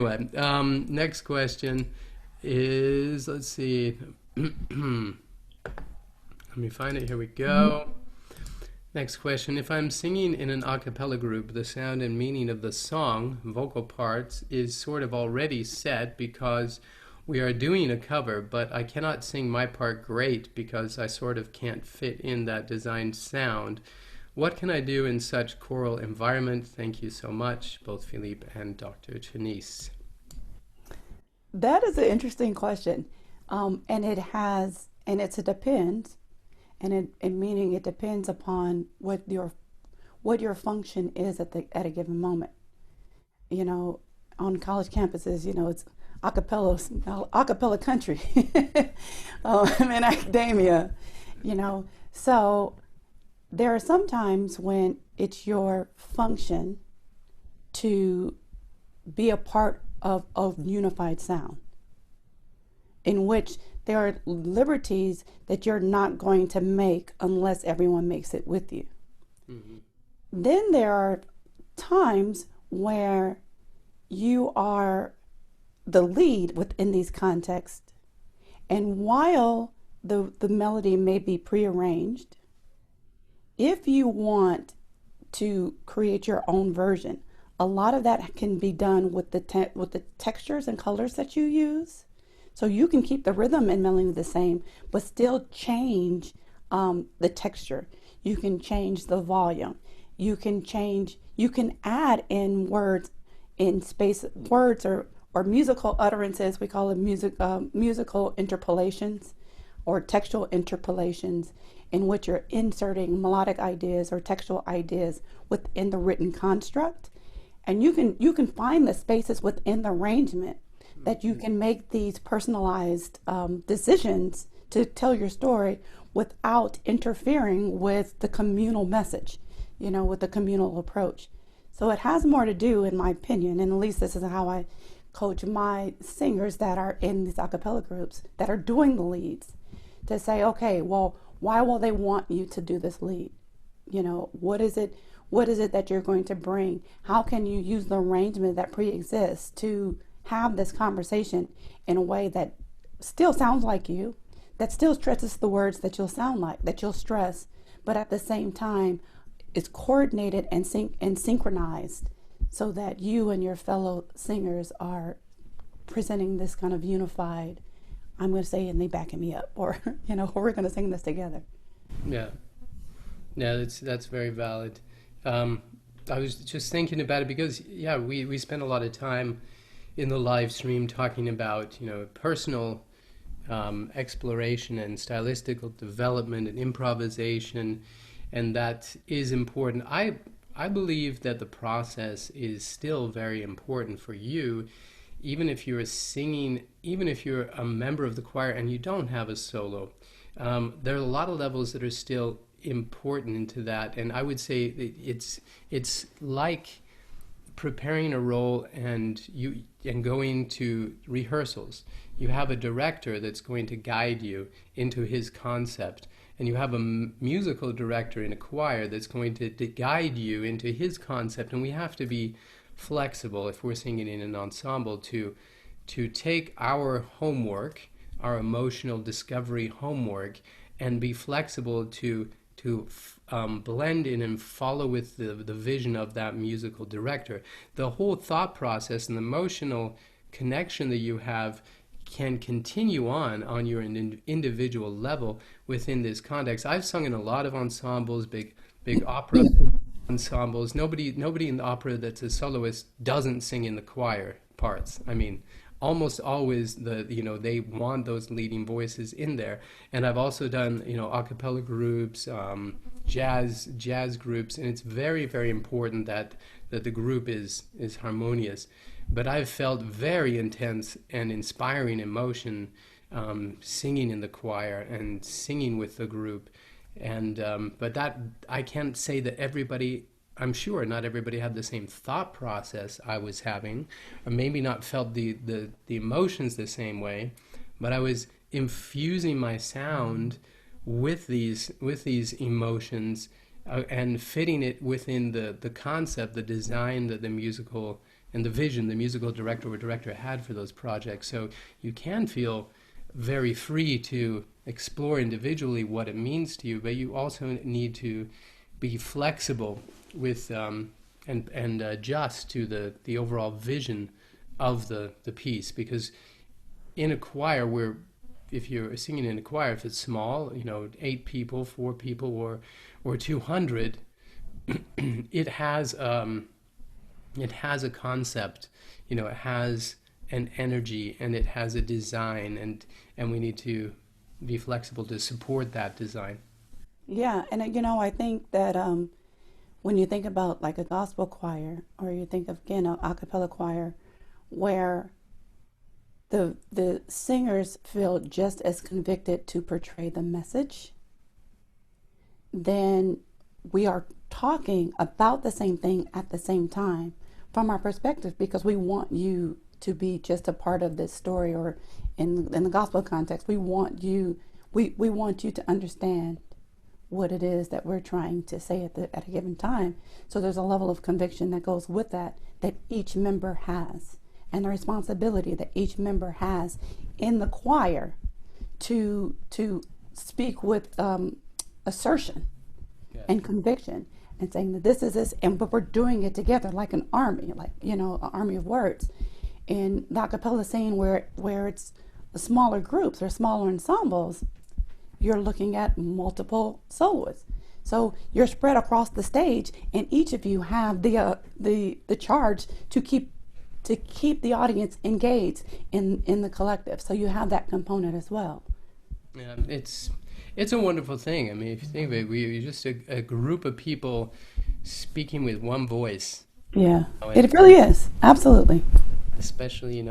Anyway, next question is, let's see. Let me find it. Here we go. Next question. If I'm singing in an a cappella group, the sound and meaning of the song, vocal parts, is sort of already set because we are doing a cover, but I cannot sing my part great because I sort of can't fit in that designed sound. What can I do in such choral environment? Thank you so much, both Philippe and Dr. Trineice. That is an interesting question. And it's a depends, and meaning it depends upon what your function is at a given moment. You know, on college campuses, it's acapella country, in academia, So there are some times when it's your function to be a part of unified sound, in which there are liberties that you're not going to make unless everyone makes it with you. Mm-hmm. Then there are times where you are the lead within these contexts, and while the melody may be prearranged, if you want to create your own version, a lot of that can be done with the textures and colors that you use. So you can keep the rhythm and melody the same, but still change the texture. You can change the volume. You can add in words, in space, words or musical utterances. We call it musical interpolations or textual interpolations, in which you're inserting melodic ideas or textual ideas within the written construct. And you can find the spaces within the arrangement that you can make these personalized decisions to tell your story without interfering with the communal message, with the communal approach. So it has more to do, in my opinion, and at least this is how I coach my singers that are in these a cappella groups that are doing the leads, to say, okay, well, why will they want you to do this lead? What is it that you're going to bring? How can you use the arrangement that pre-exists to have this conversation in a way that still sounds like you, that still stresses the words that you'll stress, but at the same time is coordinated and synchronized, so that you and your fellow singers are presenting this kind of unified, I'm going to say, and they backing me up, or we're going to sing this together. Yeah, that's very valid. I was just thinking about it because we spend a lot of time in the live stream talking about personal exploration and stylistical development and improvisation, and that is important. I believe that the process is still very important for you, even if you're singing, even if you're a member of the choir and you don't have a solo. There are a lot of levels that are still important into that, and I would say it's like preparing a role and going to rehearsals. You have a director that's going to guide you into his concept, and you have a musical director in a choir that's going to guide you into his concept, and we have to be flexible if we're singing in an ensemble to take our homework, our emotional discovery homework, and be flexible to blend in and follow with the vision of that musical director. The whole thought process and the emotional connection that you have can continue on your individual level within this context. I've sung in a lot of ensembles, big opera ensembles. Nobody in the opera that's a soloist doesn't sing in the choir parts. I mean, almost always they want those leading voices in there. And I've also done a cappella groups, jazz groups, and it's very, very important that the group is harmonious. But I've felt very intense and inspiring emotion singing in the choir and singing with the group. And but that, I can't say that everybody, I'm sure not everybody had the same thought process I was having, or maybe not felt the emotions the same way, but I was infusing my sound with these emotions and fitting it within the concept, the design, the musical and the vision the musical director or director had for those projects. So you can feel very free to explore individually what it means to you, but you also need to be flexible with and adjust to the overall vision of the piece, because in a choir where if you're singing in a choir, if it's small, 8 people, 4 people, or 200, it has a concept, it has an energy, and it has a design, and we need to be flexible to support that design. Yeah, and I think that when you think about like a gospel choir, or you think of again an a cappella choir, where the singers feel just as convicted to portray the message, then we are talking about the same thing at the same time from our perspective, because we want you to be just a part of this story, or in the gospel context, we want you to understand what it is that we're trying to say at a given time. So there's a level of conviction that goes with that each member has, and the responsibility that each member has in the choir to speak with assertion Yeah. and conviction, and saying that this is this, but we're doing it together like an army, like an army of words. In the a cappella scene, where it's smaller groups or smaller ensembles, you're looking at multiple soloists. So you're spread across the stage, and each of you have the charge to keep the audience engaged in the collective. So you have that component as well. Yeah, it's a wonderful thing. I mean, if you think of it, we're just a group of people speaking with one voice. Yeah, And it really is. Absolutely. especially,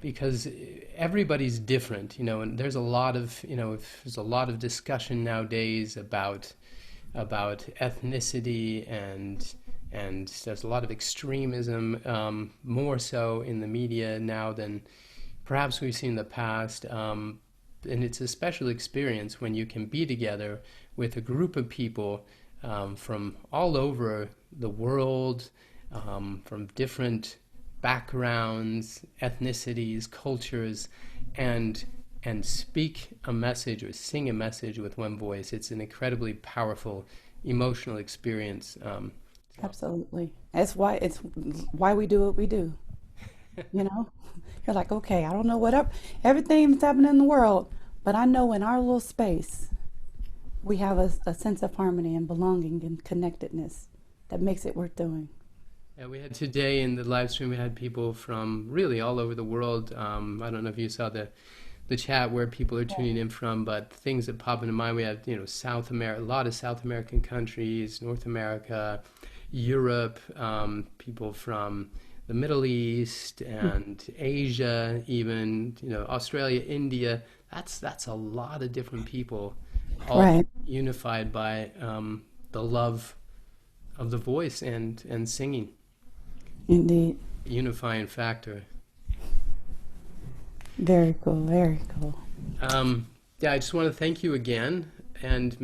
because everybody's different, and there's a lot of, there's a lot of discussion nowadays about ethnicity, and there's a lot of extremism, more so in the media now than perhaps we've seen in the past. And it's a special experience when you can be together with a group of people from all over the world, from different backgrounds, ethnicities, cultures, and speak a message or sing a message with one voice. It's an incredibly powerful emotional experience. Absolutely. It's why we do what we do. You know, you're like, okay, I don't know what up everything that's happening in the world, but I know in our little space we have a sense of harmony and belonging and connectedness that makes it worth doing. Yeah, we had today in the live stream, we had people from really all over the world. I don't know if you saw the chat where people are tuning in from, but things that pop into mind, we had, South America, a lot of South American countries, North America, Europe, people from the Middle East and Asia, even, Australia, India. That's a lot of different people, all Right. unified by the love of the voice and singing, Indeed. unifying factor. Very cool. Very cool. Yeah, I just want to thank you again, and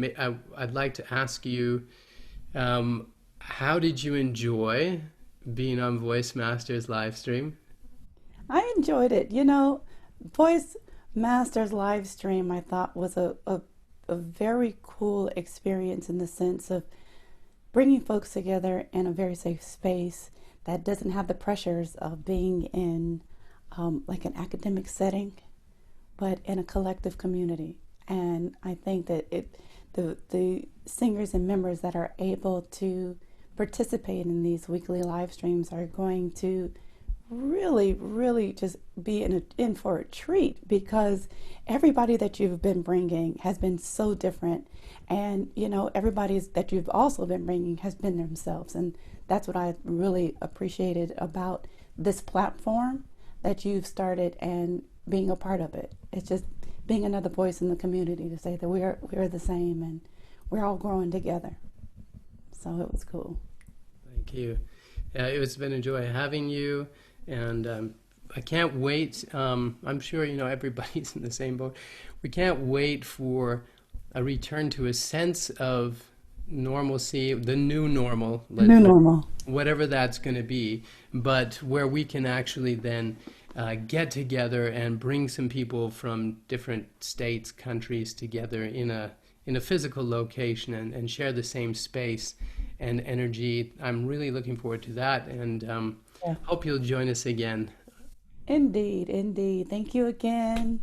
I'd like to ask you, how did you enjoy being on Voice Masters live stream? I enjoyed it. Voice Masters live stream I thought was a very cool experience, in the sense of bringing folks together in a very safe space that doesn't have the pressures of being in like an academic setting, but in a collective community. And I think that the singers and members that are able to participate in these weekly live streams are going to really, really just be in for a treat, because everybody that you've been bringing has been so different. And, everybody that you've also been bringing has been themselves. And that's what I really appreciated about this platform that you've started and being a part of it. It's just being another voice in the community to say that we're the same and we're all growing together. So it was cool. Thank you. It's been a joy having you, and I can't wait. I'm sure everybody's in the same boat. We can't wait for a return to a sense of normalcy, the new normal, New normal. whatever that's going to be, but where we can actually then get together and bring some people from different states, countries together in a physical location and share the same space and energy. I'm really looking forward to that, and Yeah. hope you'll join us again. Indeed, indeed. Thank you again.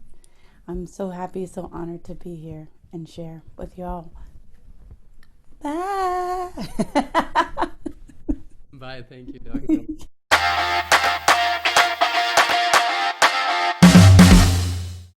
I'm so happy, so honored to be here and share with y'all. Bye. Bye. Thank you, Doctor.